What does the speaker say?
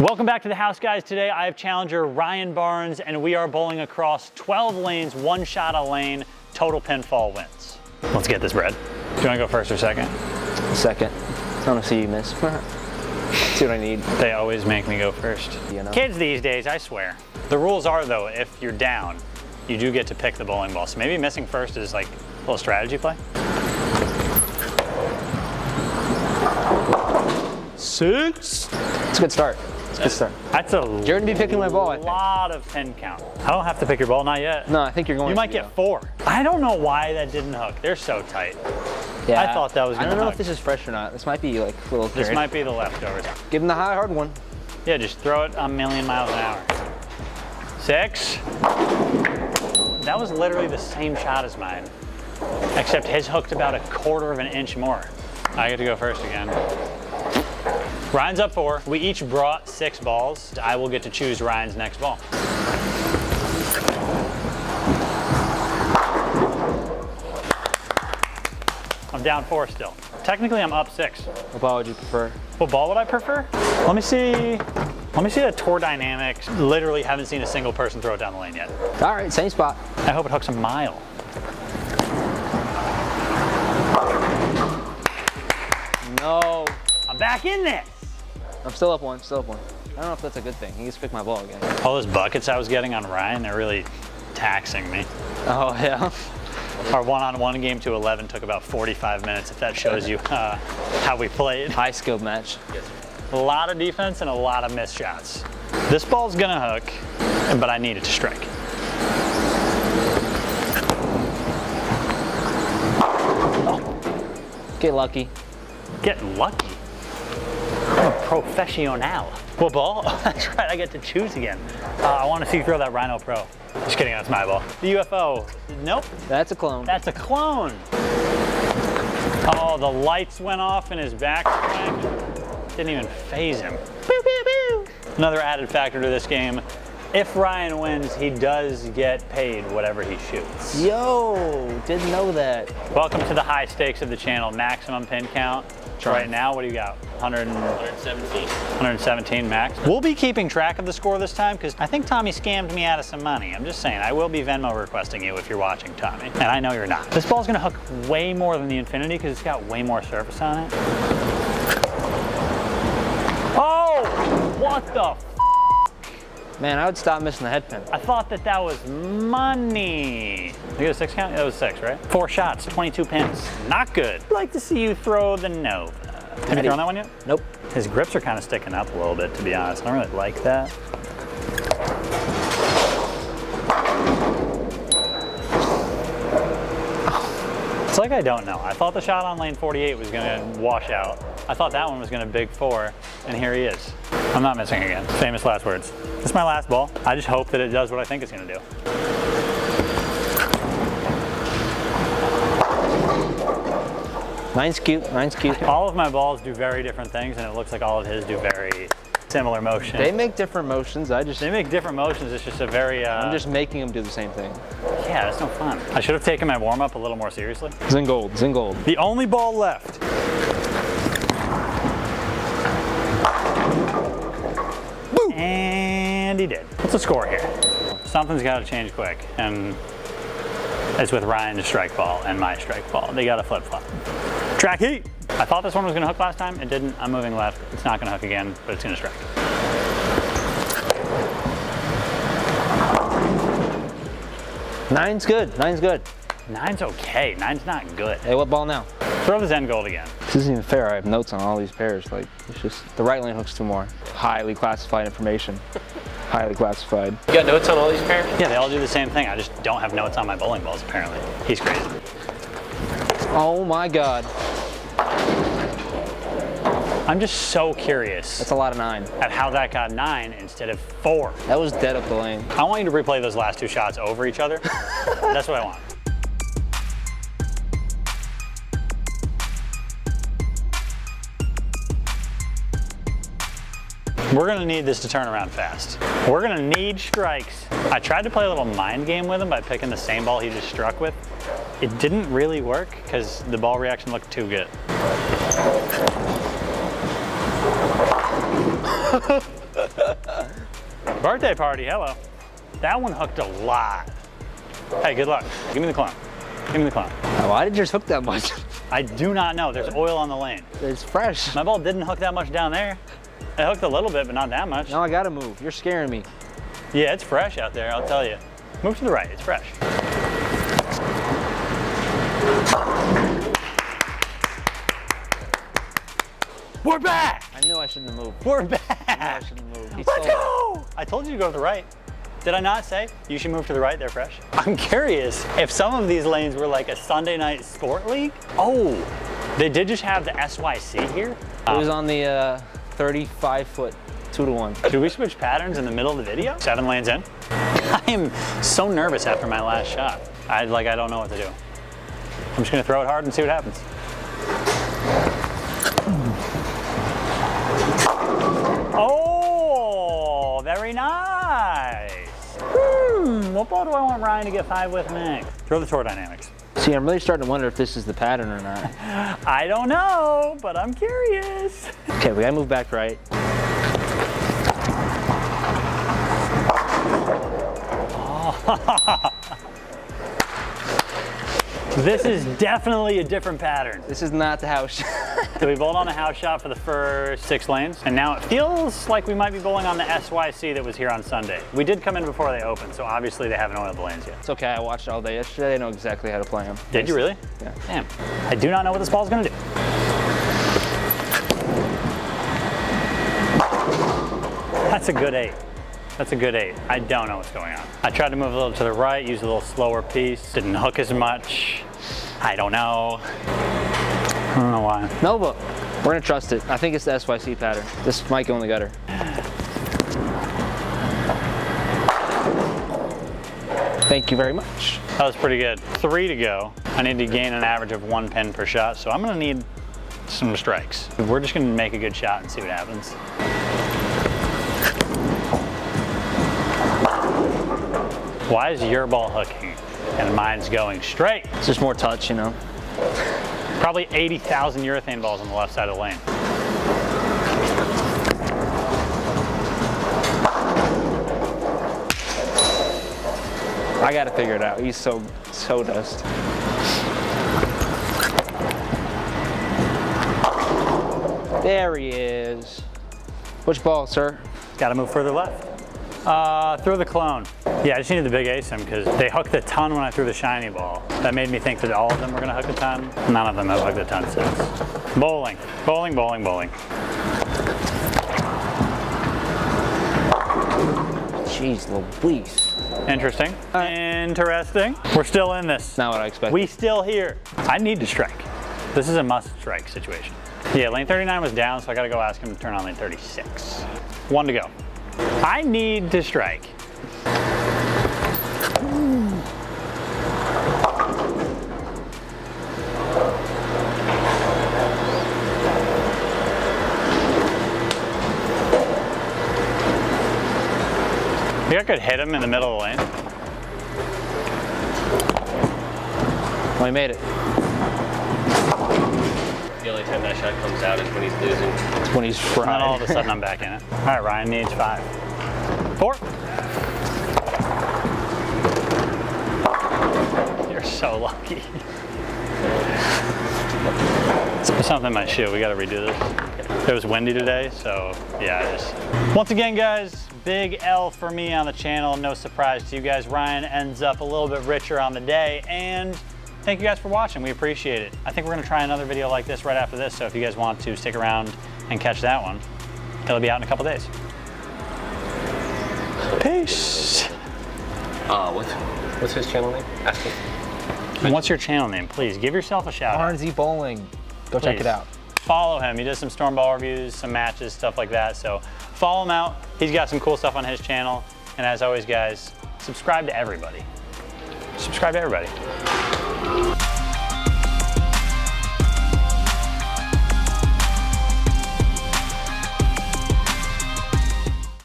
Welcome back to the house, guys. Today I have challenger Ryan Barnes, and we are bowling across 12 lanes, one shot a lane, total pinfall wins. Let's get this, Brad. Do you want to go first or second? Second. I want to see you miss. See what I need. They always make me go first. You know? Kids these days, I swear. The rules are, though, if you're down, you do get to pick the bowling ball. So maybe missing first is like a little strategy play. 6. It's a good start. It's a good start. That's a You're going to be picking my ball, I think. lot of pin count. I don't have to pick your ball, not yet. No, I think you're going to. You might get 4. I don't know why that didn't hook. They're so tight. Yeah. I thought that was going to I don't know hook. if this is fresh or not. This might be like a little This might be the leftovers. Give him the high, hard one. Yeah, just throw it a million miles an hour. 6. That was literally the same shot as mine, except his hooked about a quarter of an inch more. I get to go first again. Ryan's up 4. We each brought 6 balls. I will get to choose Ryan's next ball. I'm down 4 still. Technically, I'm up 6. What ball would you prefer? What ball would I prefer? Let me see the Tour Dynamics. Literally haven't seen a single person throw it down the lane yet. All right, same spot. I hope it hooks a mile. No. I'm back in this. I'm still up 1, still up 1. I don't know if that's a good thing. He gets to pick my ball again. All those buckets I was getting on Ryan, they're really taxing me. Oh, yeah. Our one-on-one game to 11 took about 45 minutes, if that shows you how we played. High skill match. A lot of defense and a lot of missed shots. This ball's gonna hook, but I need it to strike. Get lucky. Getting lucky. I'm a professional. What ball? Oh, that's right, I get to choose again. I want to see you throw that Rhino Pro. Just kidding, that's my ball. The UFO. Nope. That's a clone. That's a clone. Oh, the lights went off in his backswing. Didn't even phase him. Boo, boo, boo. Another added factor to this game. If Ryan wins, he does get paid whatever he shoots. Yo, didn't know that. Welcome to the high stakes of the channel. Maximum pin count. Right now, what do you got? 117. 117 max. We'll be keeping track of the score this time because I think Tommy scammed me out of some money. I'm just saying, I will be Venmo requesting you if you're watching, Tommy. And I know you're not. This ball's gonna hook way more than the Infinity because it's got way more surface on it. Oh, what the f? Man, I would stop missing the head pin. I thought that was money. You get a 6 count? That was 6, right? 4 shots, 22 pins. Not good. I'd like to see you throw the Nova. Have you thrown that one yet? Nope. His grips are kind of sticking up a little bit, to be honest. I don't really like that. It's like I don't know. I thought the shot on lane 48 was gonna wash out. I thought that one was gonna big 4, and here he is. I'm not missing again. Famous last words. This is my last ball. I just hope that it does what I think it's gonna do. Nine's cute, nine's cute. All of my balls do very different things, and it looks like all of his do very similar motion. They make different motions. They make different motions. It's just a very... I'm just making them do the same thing. Yeah, that's no fun. I should have taken my warm-up a little more seriously. Zingold, Zingold. The only ball left. Boom. And he did. What's the score here? Something's got to change quick, and it's with Ryan's strike ball and my strike ball. They got to flip-flop. Track heat. I thought this one was going to hook last time. It didn't. I'm moving left. It's not going to hook again, but it's going to strike. Nine's good, nine's good. 9's okay. 9's not good. Hey, what ball now? Throw the Zen Gold again. This isn't even fair. I have notes on all these pairs. Like, it's just, the right lane hooks 2 more. Highly classified information. Highly classified. You got notes on all these pairs? Yeah, they all do the same thing. I just don't have notes on my bowling balls, apparently. He's crazy. Oh my God. I'm just so curious That's a lot of 9. at how that got 9 instead of 4. That was dead up the lane. I want you to replay those last 2 shots over each other. That's what I want. We're gonna need this to turn around fast. We're gonna need strikes. I tried to play a little mind game with him by picking the same ball he just struck with. It didn't really work because the ball reaction looked too good. Birthday party, hello. That one hooked a lot. Hey, good luck. Give me the clone. Give me the clone. Why did yours hook that much? I do not know. There's oil on the lane. It's fresh. My ball didn't hook that much down there. It hooked a little bit, but not that much. Now I gotta move. You're scaring me. Yeah, it's fresh out there, I'll tell you. Move to the right, it's fresh. We're back! I knew I shouldn't have moved. We're I knew I back! shouldn't have moved. Let's go! I told you to go to the right. Did I not say you should move to the right? They're fresh. I'm curious if some of these lanes were like a Sunday night sport league. Oh, they did just have the SYC here. It was on the 35-foot 2-to-1. Should we switch patterns in the middle of the video? 7 lanes in. I am so nervous after my last shot. I don't know what to do. I'm just gonna throw it hard and see what happens. Oh, very nice. What ball do I want Ryan to get 5 with me? Throw the Tour Dynamics. See, I'm really starting to wonder if this is the pattern or not. I don't know, but I'm curious. Okay, we gotta move back right. This is definitely a different pattern. This is not the house. So we bowled on a house shot for the first 6 lanes, and now it feels like we might be bowling on the SYC that was here on Sunday. We did come in before they opened, so obviously they haven't oiled the lanes yet. It's okay, I watched all day yesterday. I know exactly how to play them. Did you really? Yeah. Damn. I do not know what this ball's gonna do. That's a good 8. That's a good 8. I don't know what's going on. I tried to move a little to the right, use a little slower piece. Didn't hook as much. I don't know. I don't know why. No, but we're gonna trust it. I think it's the SYC pattern. This might go in the gutter. Thank you very much. That was pretty good. 3 to go. I need to gain an average of 1 pin per shot, so I'm gonna need some strikes. We're just gonna make a good shot and see what happens. Why is your ball hooking and mine's going straight? It's just more touch, you know. Probably 80,000 urethane balls on the left side of the lane. I gotta figure it out. He's so dust. There he is. Which ball, sir? Gotta move further left. Throw the clone. Yeah, I just needed the big ASIM because they hooked a ton when I threw the shiny ball. That made me think that all of them were gonna hook a ton. None of them have hooked a ton since. Bowling, bowling, bowling, bowling. Jeez Louise. Interesting. Interesting. We're still in this. Not what I expected. We still here. I need to strike. This is a must strike situation. Yeah, lane 39 was down, so I gotta go ask him to turn on lane 36. 1 to go. I need to strike. I think I could hit him in the middle of the lane. Well, he made it. The only time that shot comes out is when he's losing. It's when he's fried. And then all of a sudden I'm back in it. All right, Ryan needs 5. 4. You're so lucky. There's something in my shoe. We got to redo this. It was windy today, so yeah. Once again, guys, big L for me on the channel. No surprise to you guys. Ryan ends up a little bit richer on the day, and thank you guys for watching. We appreciate it. I think we're gonna try another video like this right after this, so if you guys want to stick around and catch that one, it'll be out in a couple days. Peace. What's his channel name? Ask him. What's your channel name? Please give yourself a shout out. Barnsey Bowling. Go check Please. it out. Follow him. He does some storm ball reviews, some matches, stuff like that. So follow him out. He's got some cool stuff on his channel. And as always, guys, subscribe to everybody. Subscribe to everybody.